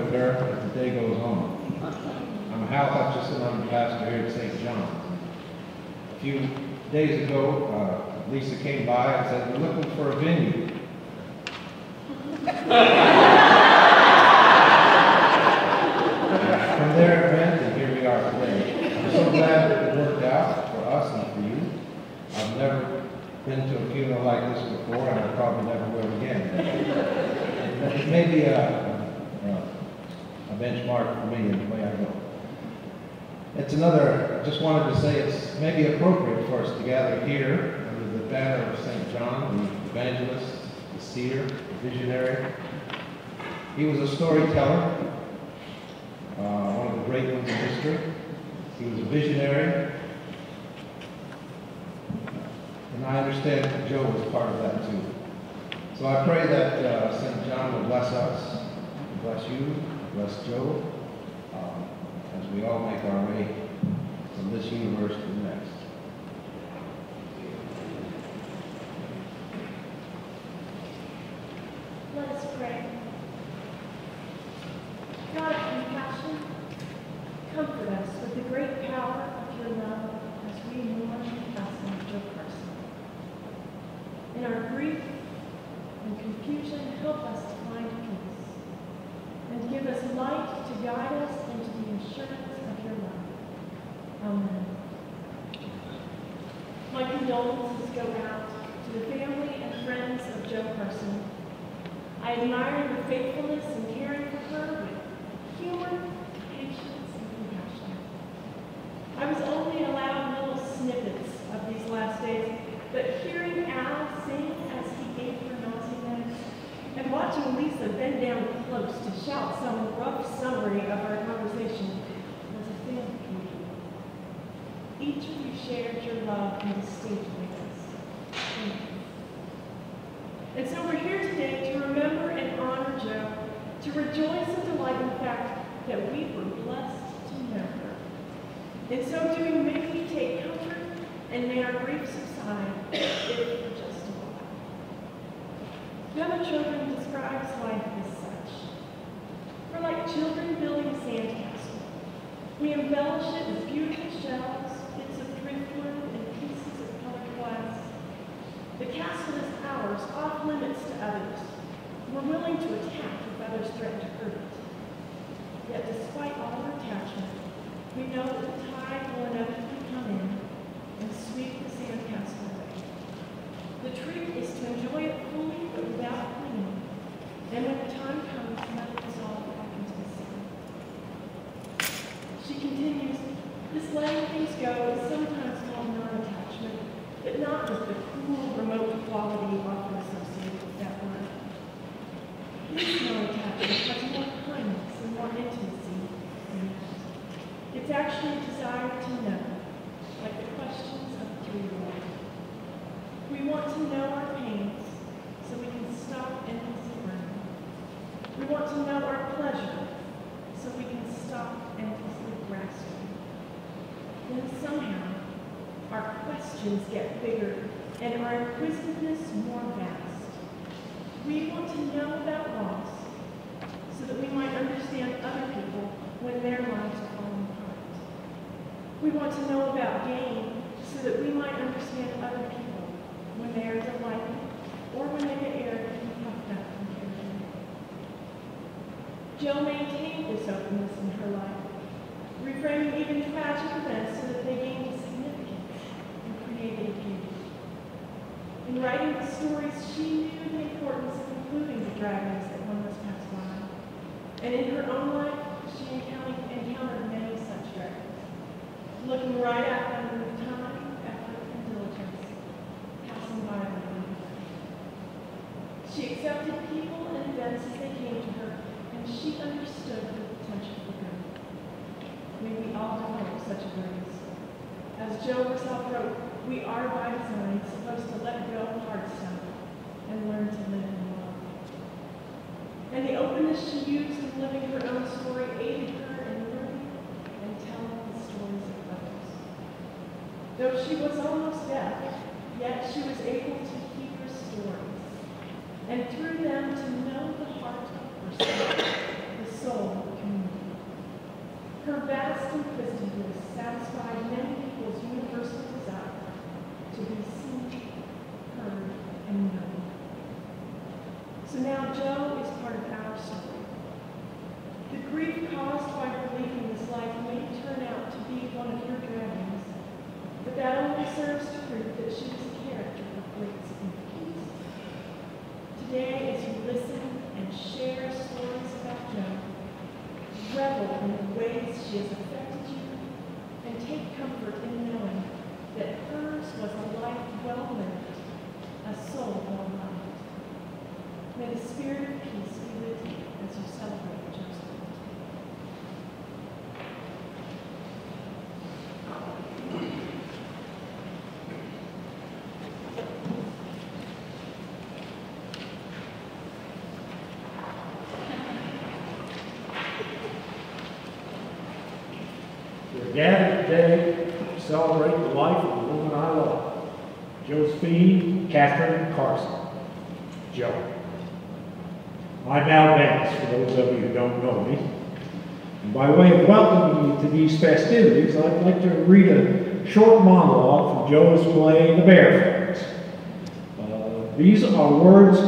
with her as the day goes on. I'm Hal Hutchison. I'm the pastor here at St. John's. A few days ago, Lisa came by and said, "We're looking for a venue." From there it went, and here we are today. I'm so glad that it worked out for us and for you. I've never been to a funeral like this before, and I probably never will again. But it may be a benchmark for me in the way I go. It's another, I just wanted to say it's maybe appropriate for us to gather here under the banner of St. John, the evangelist, the seer, the visionary. He was a storyteller, one of the great ones in history. He was a visionary. And I understand that Jo was part of that too. So I pray that St. John will bless us, bless you, bless Jo, as we all make our way from this universe to the next. Let us pray. God of compassion, comfort us with the great power of your love as we mourn the passing of Jo Carson. In our grief and confusion, help us to find peace, and give us light to guide us into the assurance of your love. Amen. My condolences go out to the family and friends of Jo Carson. I admire your faithfulness in caring for her with humor, patience, and compassion. I was only allowed little snippets of these last days, but hearing Al sing as he gave her Nazi meds, and watching Lisa bend down close to shout some rough summary of our conversation was a family communion. Each of you shared your love on the stage with us. Thank you. And so we're here today to remember and honor Jo, to rejoice and delight in the fact that we were blessed to know her. In so doing, may we take comfort and may our grief subside, if for just a while. Young children describes life as such. We're like children building a sandcastle. We embellish it with beautiful shells, bits of driftwood, and pieces of colored glass. The castle is ours, off limits to others. We're willing to attack if others threaten to hurt it. Yet despite all our attachment, we know that the tide will inevitably come in and sweep the sandcastle away. The trick is to enjoy it fully but without clinging, and when the time comes, let it dissolve back into the sea. She continues, this letting things go is sometimes called non-attachment, but not with the cool, remote quality often associated with that word. This non-attachment has more kindness and more intimacy than that. It's actually a desire to know, like the questions of a 3-year-old. We want to know our pains so we can stop endlessly burning. We want to know our pleasure so we can stop endlessly grasping. Then somehow, our questions get bigger and our inquisitiveness more vast. We want to know about loss so that we might understand other people when their lives are falling apart. We want to know about gain so that we might understand other people when they are delighted or when they get arrogant and puffed up from caring. Jo maintained this openness in her life, reframing even tragic events so that they gained significance and created beauty. In writing the stories, she knew the importance of including the dragons that one must pass by. And in her own life, she encountered many such dragons, looking right at them with time, effort, and diligence, passing by them. She accepted people and events as they came to her, and she understood the potential for good. May we all develop such a grace. As Jo herself wrote, we are by design supposed to let go of hard stuff and learn to live in love. And the openness she used in living her own story aided her in learning and telling the stories of others. Though she was almost deaf, yet she was able to hear stories, and through them to know the heart of person, the soul, Her vast simplicity has satisfied many people's universal desire to be seen, heard, and known. So now Jo is part of our story. The grief caused by her leaving this life may turn out to be one of your dragons, but that only serves to prove that she is a character of great significance. Today, as you listen and share stories about Jo, revel in the ways she has affected you, and take comfort in knowing that hers was a life well lived, a soul well loved. May the spirit of peace be with you as you celebrate Jo's birthday. We're gathered today to celebrate the life of the woman I love, Josephine Catherine Carson, Jo. I'm Al Vance, for those of you who don't know me. And by way of welcoming you to these festivities, I'd like to read a short monologue from Jo's play, The Bear Friends. These are words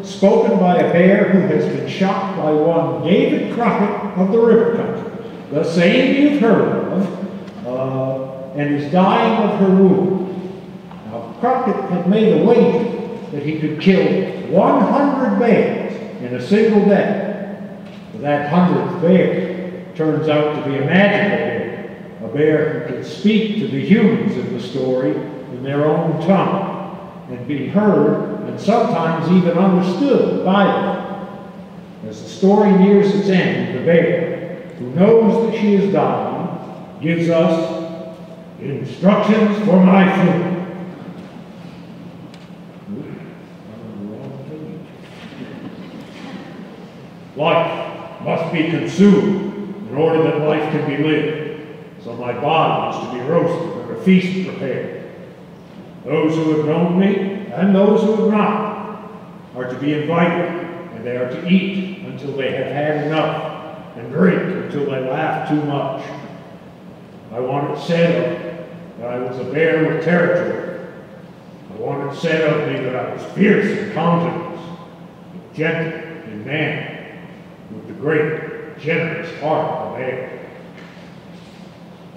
spoken by a bear who has been shot by one David Crockett of the River Country, the same you've heard of, and is dying of her wound. Now, Crockett had made a wager that he could kill 100 bears in a single day. That 100th bear turns out to be a magical bear who can speak to the humans in the story in their own tongue and be heard and sometimes even understood by them. As the story nears its end, the bear, who knows that she is dying, gives us instructions for my funeral. Life must be consumed in order that life can be lived. So my body is to be roasted and a feast prepared. Those who have known me and those who have not are to be invited, and they are to eat until they have had enough and drink until they laugh too much. I want it said of me that I was a bear with territory. I want it said of me that I was fierce in countenance, gentle in manner, with the great, generous heart of a bear.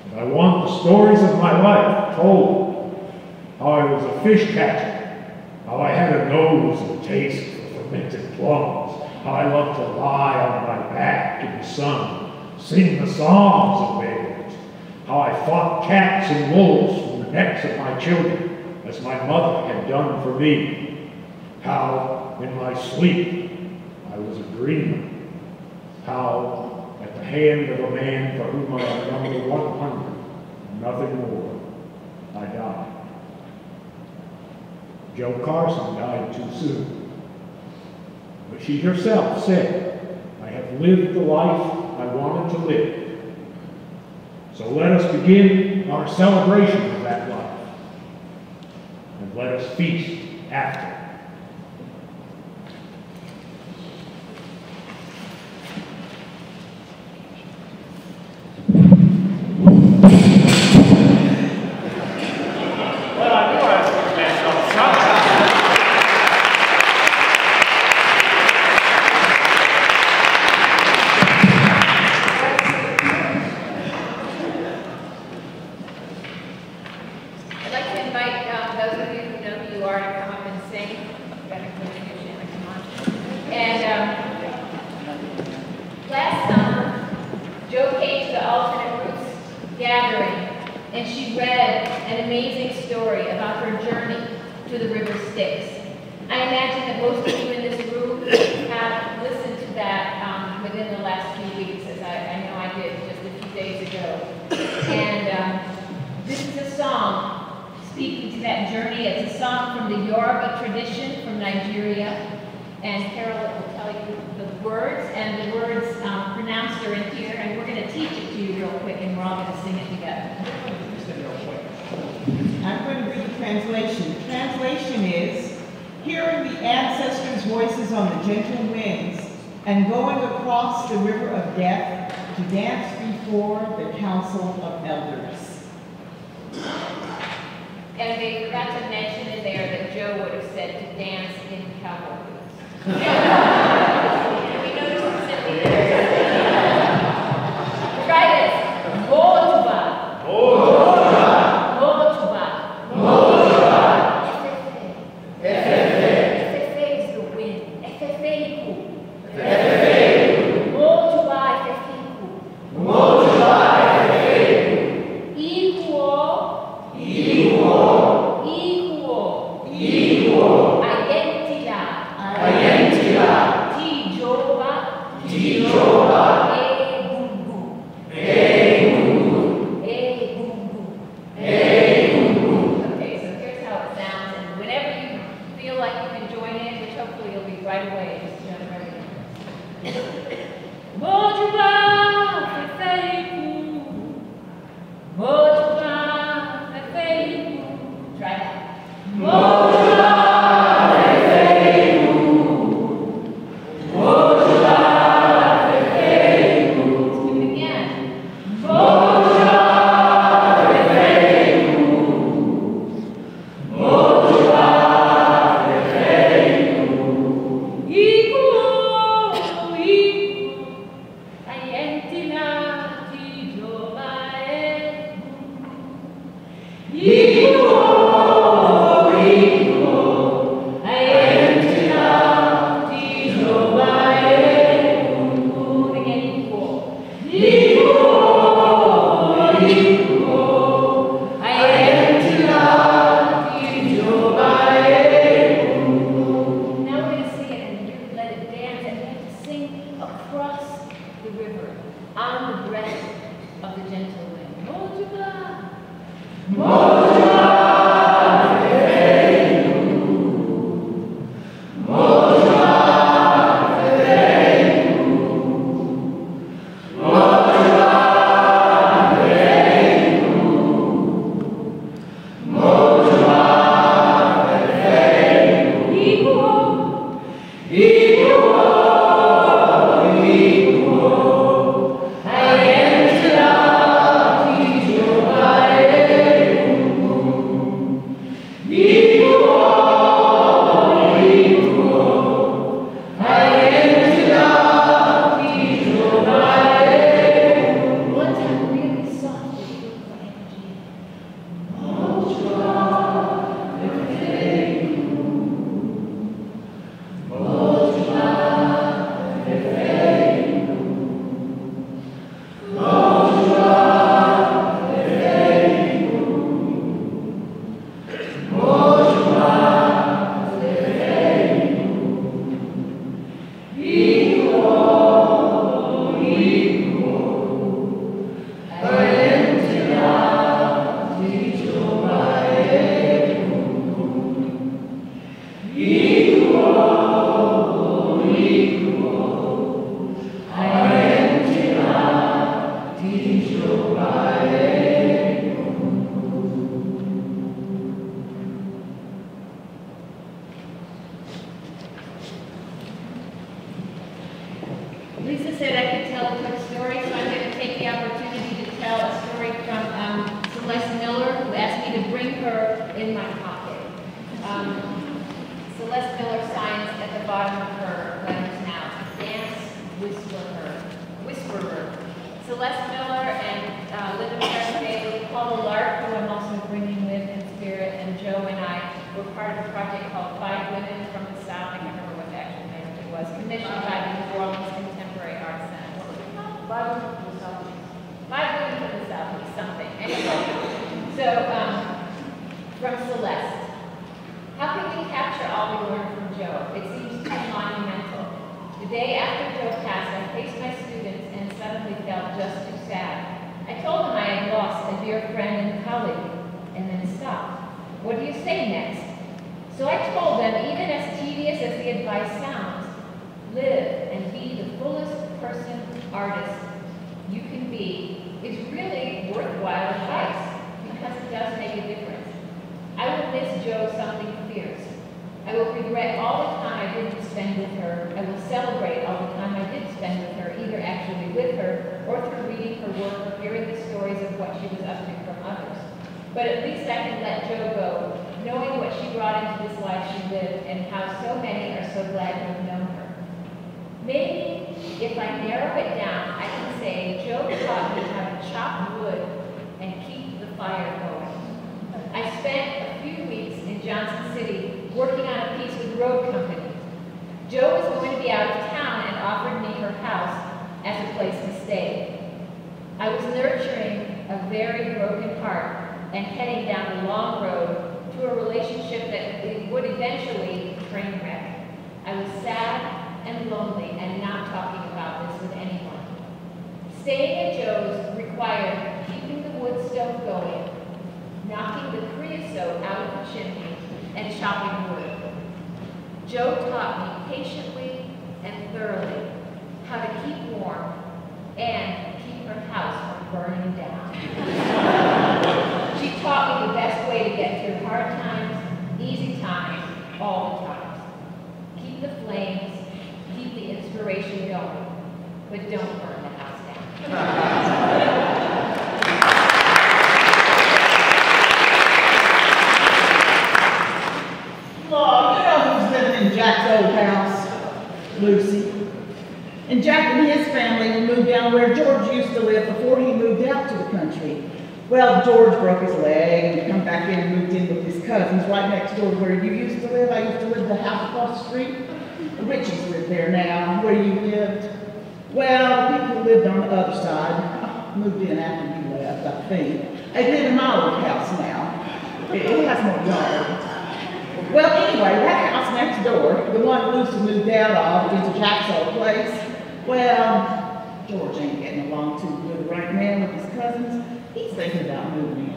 And I want the stories of my life told. How I was a fish catcher, how I had a nose and taste for fermented plums, how I loved to lie on my back in the sun, sing the songs of bears, how I fought cats and wolves from the necks of my children, as my mother had done for me, how in my sleep I was a dreamer, how at the hand of a man for whom I had numbered 100, nothing more, I died. Jo Carson died too soon. But she herself said, I have lived the life I wanted to live. So let us begin our celebration of that life. And let us feast after. And going across the river of death to dance for the Council of Elders. And they forgot to mention in there that Joe would have said to dance in cowboy boots. We noticed specifically there. Try this. Motuba. Motuba. Motuba. Efefe is the wind. Efefeiku. Motuba efefeiku. Motuba efefeiku. Equal. Identidad. Tijoba. Egungun. Okay, so here's how it sounds, and whenever you feel like you can join in, which hopefully you'll be right away, just another everything. Mojuba, fefeiku. Mojuba, fefeiku. Try that. Mojuba, fefeiku. Mojuba, fefeiku. Let's do it again. Mojuba, fefeiku. Mojuba, fefeiku. Equal. Aientina, tijoba, Now we're going to sing it and you let it dance, and we have to sing across the river on the breath of the gentle wind. Mojuba. Mojuba. Lisa said I could tell a quick story, so I'm going to take the opportunity to tell a story from Celeste Miller, who asked me to bring her in my pocket. Celeste Miller signs at the bottom of her letters now. Dance, whisperer. Celeste Miller and Linda Bailey, Paula Lark, who I'm also bringing with in spirit, and Joe and I were part of a project called 5 Women from the South. I can't remember what the actual name of it was, commissioned by the New Orleans Contemporary Arts Center. What was it called? 5 Women from the Southeast. 5 Women from the Southeast, something. Anyway, so from Celeste. How can we capture all we learned from Joe? It seems too monumental. The day after Joe passed, I faced my students and suddenly felt just too sad. I told them I had lost a dear friend and colleague, and then stopped. What do you say next? So I told them, even as tedious as the advice sounds, live and be the fullest person, artist you can be is really worthwhile advice, because it does make a difference. I will miss Joe something fierce. I will regret all the time I didn't spend with her. I will celebrate all the time I did spend with her, either actually with her or through reading her work or hearing the stories of what she was up to from others. But at least I can let Jo go, knowing what she brought into this life she lived and how so many are so glad to have known her. Maybe if I narrow it down, I can say Jo taught me how to chop wood and keep the fire going. I spent a few weeks in Johnson City working on a piece with road company. Jo was going to be out of town and offered me her house as a place to stay. I was nurturing a very broken heart and heading down a long road to a relationship that would eventually train wreck. I was sad and lonely and not talking about this with anyone. Staying at Jo's required keeping the wood stove going, knocking the creosote out of the chimney, and chopping wood. Jo taught me patiently and thoroughly how to keep warm and keep her house from burning down. She taught me the best way to get through hard times, easy times, all the times. Keep the flames, keep the inspiration going, but don't burn the house down. Lord, you know who's living in Jack's old house? Lucy. And Jack and his family moved down where George used to live before he moved out to the country. Well, George broke his leg and come back in and moved in with his cousins right next door to where you used to live. I used to live in the house across the street. The Richies live there now, where you lived. Well, the people who lived on the other side moved in after you left, I think. They live in my old house now. It has more yard. Well, anyway, that house next door, the one Lucy moved out of into Jack's old place, well, George ain't getting along too good right now with his cousins. He's thinking about moving in.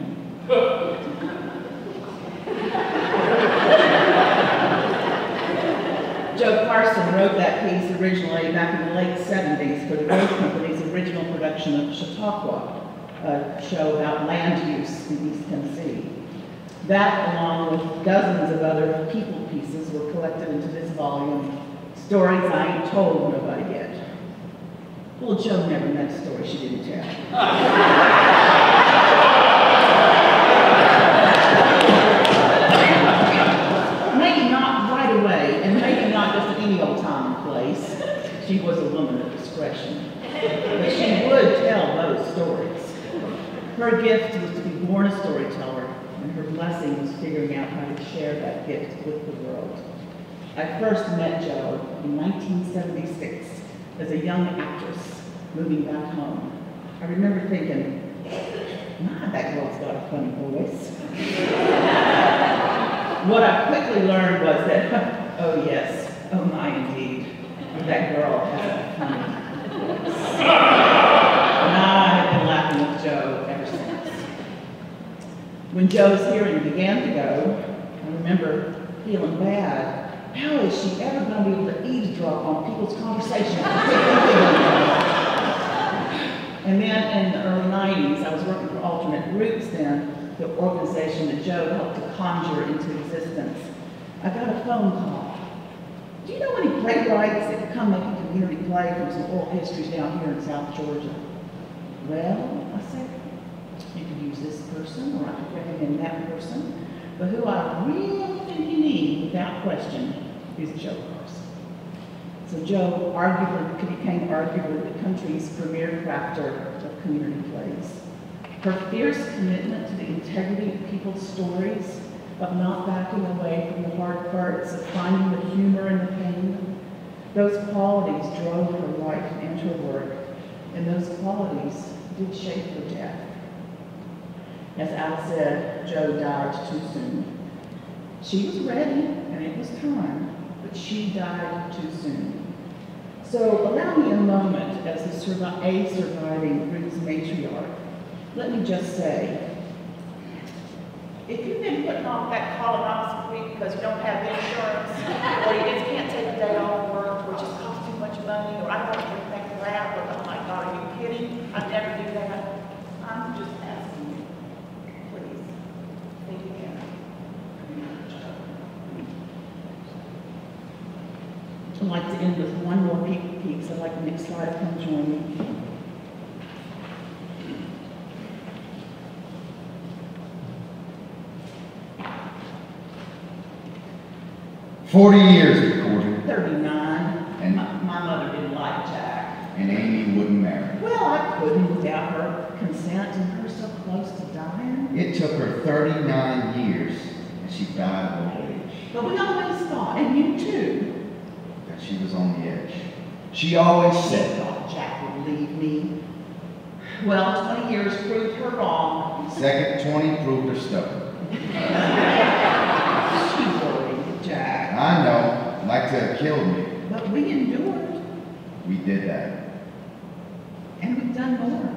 Jo Carson wrote that piece originally back in the late 70s for the road company's original production of Chautauqua, a show about land use in East Tennessee. That, along with dozens of other people pieces, were collected into this volume, Stories I Ain't Told Nobody Yet. Well, Jo never met a story she didn't tell. Maybe not right away, and maybe not just at any old time and place. She was a woman of discretion. But she would tell those stories. Her gift was to be born a storyteller, and her blessing was figuring out how to share that gift with the world. I first met Jo in 1976 as a young actress moving back home. I remember thinking, my, that girl's got a funny voice. What I quickly learned was that, oh yes, oh my indeed, that girl has a funny voice. And I have been laughing with Jo ever since. When Jo's hearing began to go, I remember feeling bad. How is she ever going to be able to eavesdrop on people's conversations? And then in the early 90s, I was working for Alternate Groups then, the organization that Jo helped to conjure into existence. I got a phone call. Do you know any playwrights that could come make a community play from some oral histories down here in South Georgia? Well, I said, you could use this person, or I could recommend that person. But who I really think you need, without question, is Jo Carson. So Jo became arguably the country's premier crafter of community plays. Her fierce commitment to the integrity of people's stories, of not backing away from the hard parts, of finding the humor in the pain, those qualities drove her life and her work, and those qualities did shape her death. As Al said, Jo died too soon. She was ready, and it was time, but she died too soon. So allow me a moment as a surviving Roots matriarch. Let me just say, if you've been putting off that colonoscopy because you don't have insurance, or you just can't take a day off work, or it just costs too much money, or I don't want to get back to that, or oh my God, are you kidding? I'd never do that. I'm just asking you, please, think again. I'd like to end with one more peek. I'd like the next slide to come join me. 40 years recorded, 39. And- My mother didn't like Jack. and Amy wouldn't marry. Well, I couldn't without her consent and her so close to dying. It took her 39 years, and she died of old age, But we always thought, and you too, that she was on the edge. She always she said, thought Jack would leave me. Well, 20 years proved her wrong. second 20 proved her stubborn. She worried Jack. I know, like to have killed me. But we endured, We did that. and we've done more.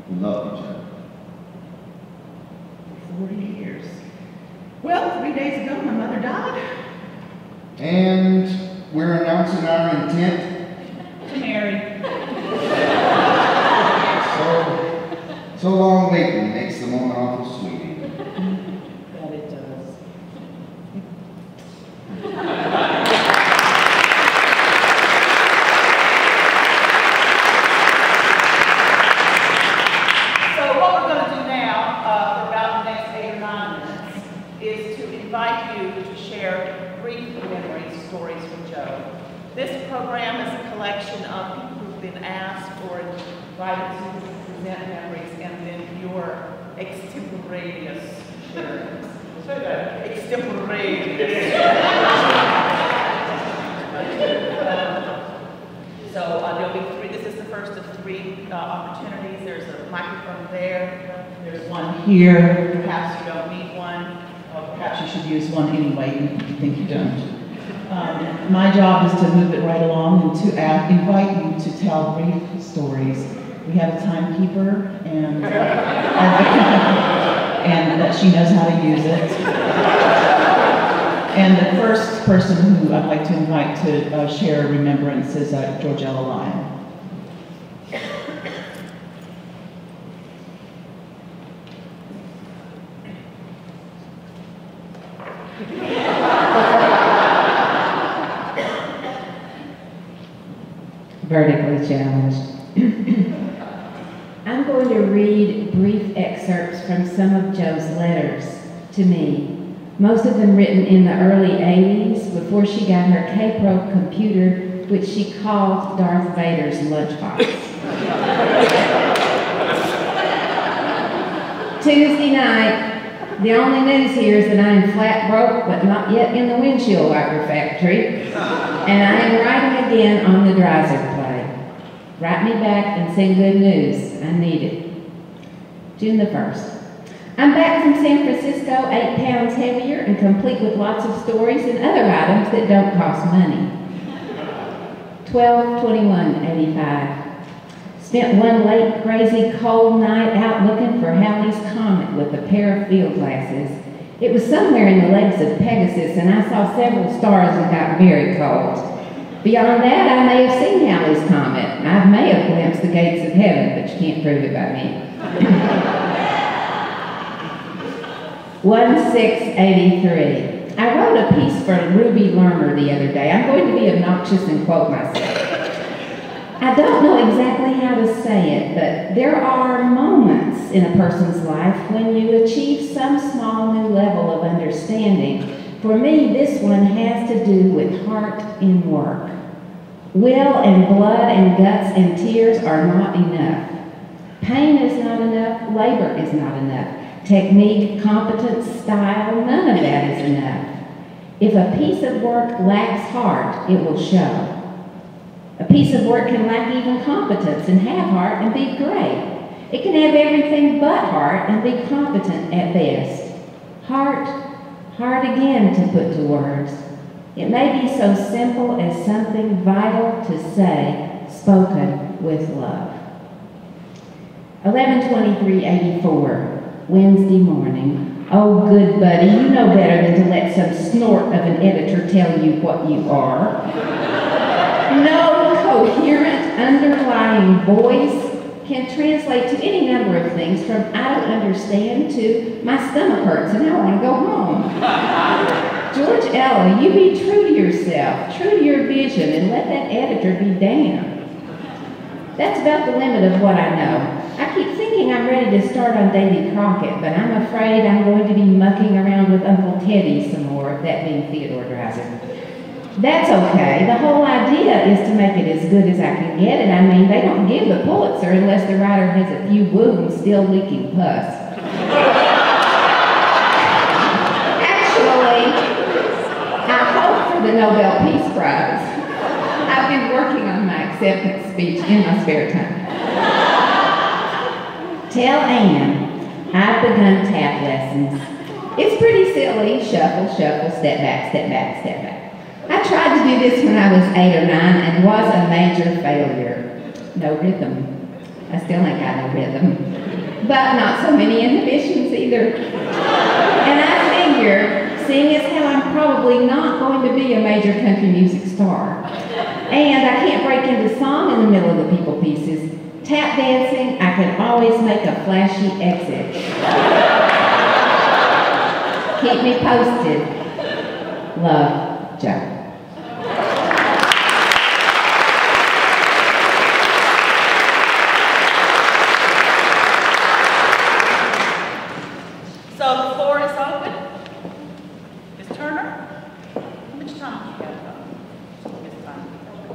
We love each other. For 40 years. Well, 3 days ago, my mother died. And we're announcing our intent. To marry. So long waiting makes the moment awful sweet. That it does. So what we're going to do now, for about the next 8 or 9 minutes, is to invite you to share brief memory stories with Jo. This program is a collection of people who've been asked or invited to present memories, and then your extemporaneous sharing. Say that. Extemporaneous. So there'll be 3. This is the first of 3 opportunities. There's a microphone there. There's one here. Perhaps you don't need one. Or perhaps you should use one anyway, even if you think you don't. My job is to move it right along and to invite you to tell brief stories. We have a timekeeper, and and she knows how to use it. And the first person who I'd like to invite to share a remembrance is Georgella Lyle. Vertically challenged. I'm going to read brief excerpts from some of Jo's letters to me, most of them written in the early 80s before she got her K-Pro computer, which she called Darth Vader's lunchbox. Tuesday night, the only news here is that I am flat broke, but not yet in the windshield wiper factory, and I am writing again on the Dreiser play. Write me back and send good news. I need it. June the 1st. I'm back from San Francisco, 8 pounds heavier and complete with lots of stories and other items that don't cost money. 12/21/85. Spent one late, crazy, cold night out looking for Halley's Comet with a pair of field glasses. It was somewhere in the legs of Pegasus, and I saw several stars and got very cold. Beyond that, I may have seen Halley's Comet. I may have glimpsed the gates of heaven, but you can't prove it by me. 1/6/83. I wrote a piece for Ruby Lerner the other day. I'm going to be obnoxious and quote myself. I don't know exactly how to say it, but there are moments in a person's life when you achieve some small new level of understanding. For me, this one has to do with heart in work. Will and blood and guts and tears are not enough. Pain is not enough. Labor is not enough. Technique, competence, style, none of that is enough. If a piece of work lacks heart, it will show. A piece of work can lack even competence and have heart and be great. It can have everything but heart and be competent at best. Heart, hard again to put to words. It may be so simple as something vital to say, spoken with love. 11/23/84, Wednesday morning. Oh, good buddy, you know better than to let some snort of an editor tell you what you are. No coherent underlying voice can translate to any number of things, from I don't understand to my stomach hurts and I want to go home. George Ella, you be true to yourself, true to your vision, and let that editor be damned. That's about the limit of what I know. I keep thinking I'm ready to start on Davy Crockett, but I'm afraid I'm going to be mucking around with Uncle Teddy some more, that being Theodore Dreiser. That's okay. The whole idea is to make it as good as I can get it. I mean, they don't give the Pulitzer unless the writer has a few wounds still leaking pus. Actually, I hope for the Nobel Peace Prize. I've been working on my acceptance speech in my spare time. Tell Anne I've begun tap lessons. It's pretty silly. Shuffle, shuffle, step back, step back, step back. I tried to do this when I was 8 or 9 and was a major failure. No rhythm. I still ain't got no rhythm. But not so many inhibitions either. And I figure, seeing as how I'm probably not going to be a major country music star, and I can't break into song in the middle of the people pieces, tap dancing, I can always make a flashy exit. Keep me posted. Love, Jo. So the floor is open. Ms. Turner, how much time do you have? Ms. Turner?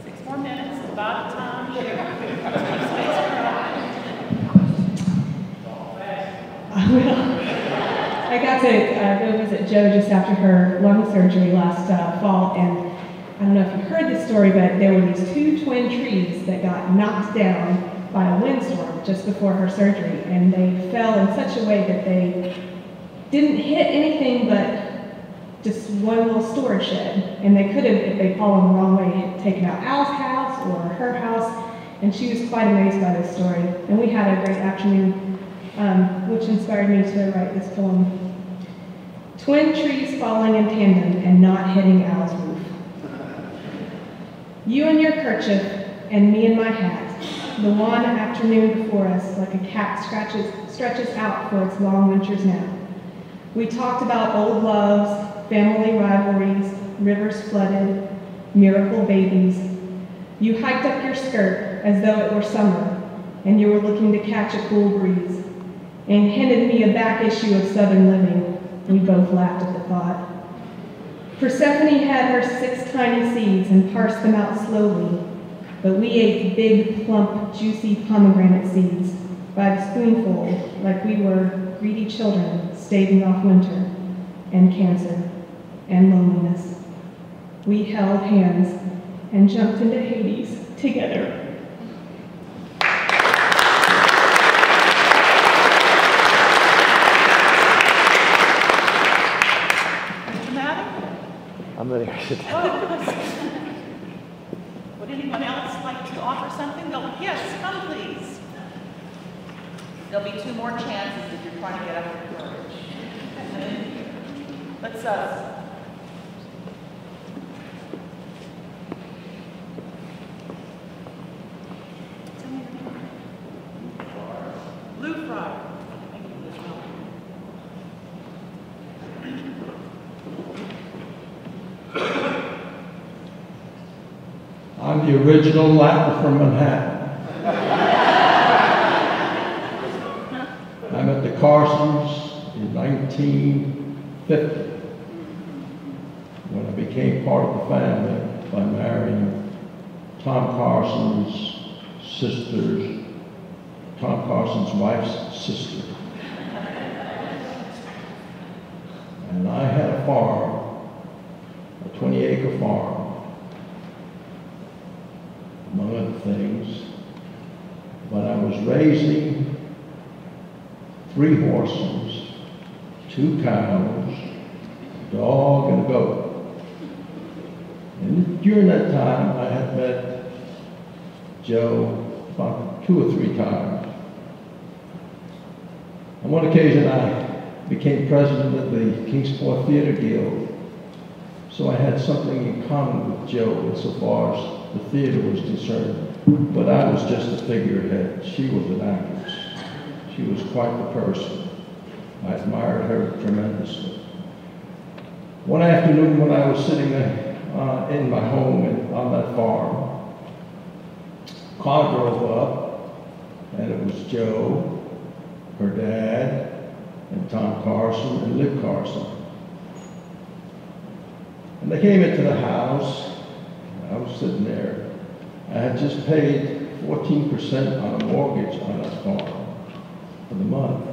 6 more minutes, about the time. I got to go visit Jo just after her lung surgery last fall, and I don't know if you heard this story, but there were these 2 twin trees that got knocked down by a windstorm just before her surgery, and they fell in such a way that they didn't hit anything but just one little storage shed, and they could have, if they'd fallen the wrong way, taken out Al's house or her house, and she was quite amazed by this story. And we had a great afternoon, which inspired me to write this poem. Twin trees falling in tandem and not hitting Al's roof. You and your kerchief, and me and my hat. The one afternoon before us, like a cat stretches out for its long winters now. We talked about old loves, family rivalries, rivers flooded, miracle babies. You hiked up your skirt as though it were summer, and you were looking to catch a cool breeze, and handed me a back issue of Southern Living. We both laughed at the thought. Persephone had her 6 tiny seeds and parsed them out slowly, but we ate big, plump, juicy pomegranate seeds by the spoonful like we were greedy children staving off winter and cancer and loneliness. We held hands and jumped into Hades together. Mr. Madden? I'm letting her sit down. Would anyone else like to offer something? No. Yes, come please. There'll be 2 more chances if you're trying to get up your courage. Let's tell me your name. Lou Fry. Thank you, Liz. I'm the original Latin from Manhattan. I met the Carsons in 1950 when I became part of the family by marrying Tom Carson's sister's, Tom Carson's wife's sister. And I had a farm, a 20-acre farm, among other things, but I was raising 3 horses, 2 cows, a dog, and a goat. And during that time, I had met Jo about 2 or 3 times. On one occasion, I became president of the Kingsport Theater Guild, so I had something in common with Jo insofar as the theater was concerned, but I was just a figurehead. She was an actress. She was quite the person. I admired her tremendously. One afternoon when I was sitting in my home on that farm, a car drove up, And it was Joe, her dad, and Tom Carson, and Liv Carson. And they came into the house. I was sitting there. I had just paid 14% on a mortgage on that farm for the month.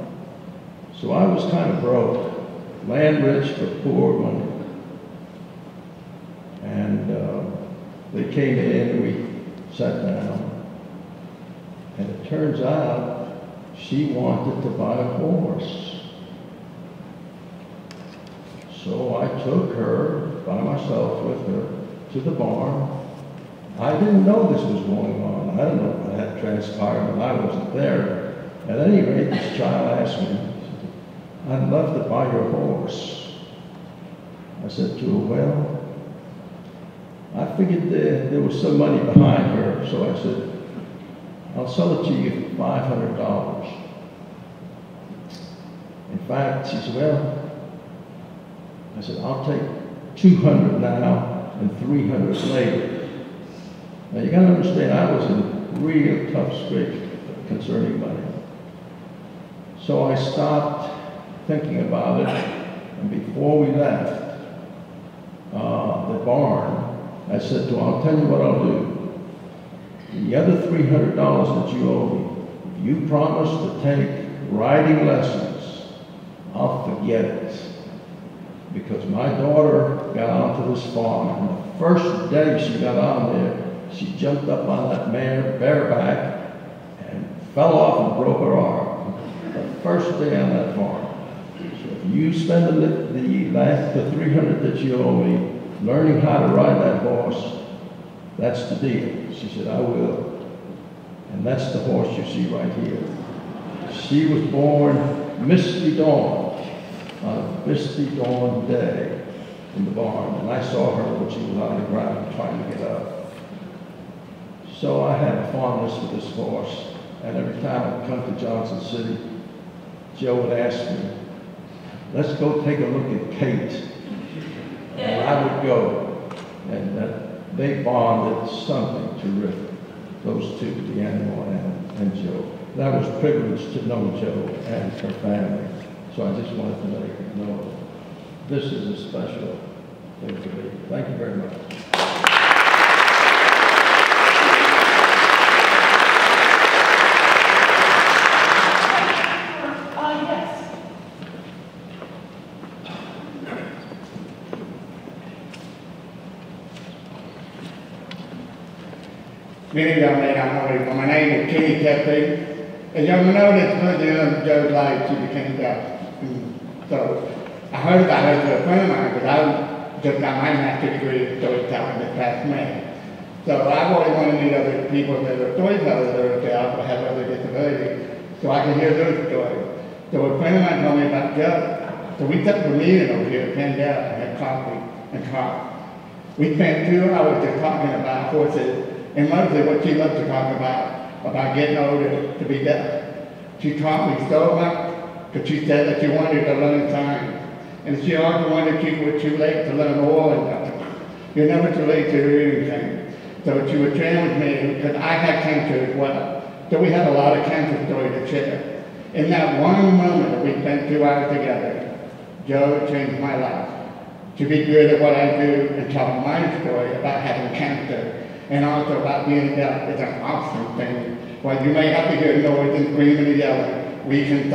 So I was kind of broke. Land rich, but poor money. And they came in, we sat down. And it turns out she wanted to buy a horse. So I took her by myself with her to the barn. I didn't know this was going on. I don't know what had transpired when I wasn't there. At any rate, this child asked me, I'd love to buy your horse. I said to her, well, I figured there was some money behind her, so I said, I'll sell it to you for $500. In fact, she said, well, I said, I'll take 200 now and 300 later. Now you gotta understand, I was in real tough scrapes concerning money. So I stopped thinking about it, and before we left the barn, I said to her, I'll tell you what I'll do. The other $300 that you owe me, if you promise to take riding lessons, I'll forget it. Because my daughter got onto this farm, and the first day she got on there, she jumped up on that mare bareback and fell off and broke her arm. The first day on that farm. So if you spend the 300 that you owe me learning how to ride that horse, that's the deal. She said, I will. And that's the horse you see right here. She was born misty dawn, on a misty dawn day in the barn. And I saw her when she was on the ground trying to get up. So I had a fondness for this horse. And every time I'd come to Johnson City, Joe would ask me, let's go take a look at Kate. And I would go. And they bonded something terrific. Those two, the animal and Joe. And I was privileged to know Joe and her family. So I just wanted to let you know this is a special thing to me. Thank you very much. Many young men I know people. My name is Kenny Kepke. As young men know, this person Joe's life, she became deaf. So I heard about her through a friend of mine because I just got my master's degree in storytelling this past May. So I've always wanted to meet other people that are storytellers that are deaf or have other disabilities so I can hear their stories. So a friend of mine told me about Joe. So we took a meeting over here at Penn Deaf and had coffee and talked. We spent 2 hours just talking about horses. And mostly what she loved to talk about getting older to be deaf. She taught me so much because she said that she wanted to learn signs. And she also wanted people who were too late to learn oral and nothing. You're never too late to do anything. So she would share with me because I had cancer as well. So we had a lot of cancer stories to share. In that one moment that we spent 2 hours together, Joe changed my life. To be good at what I do and tell my story about having cancer. And also about being deaf is an awesome thing. While you may have to hear noise and screaming and yelling, we can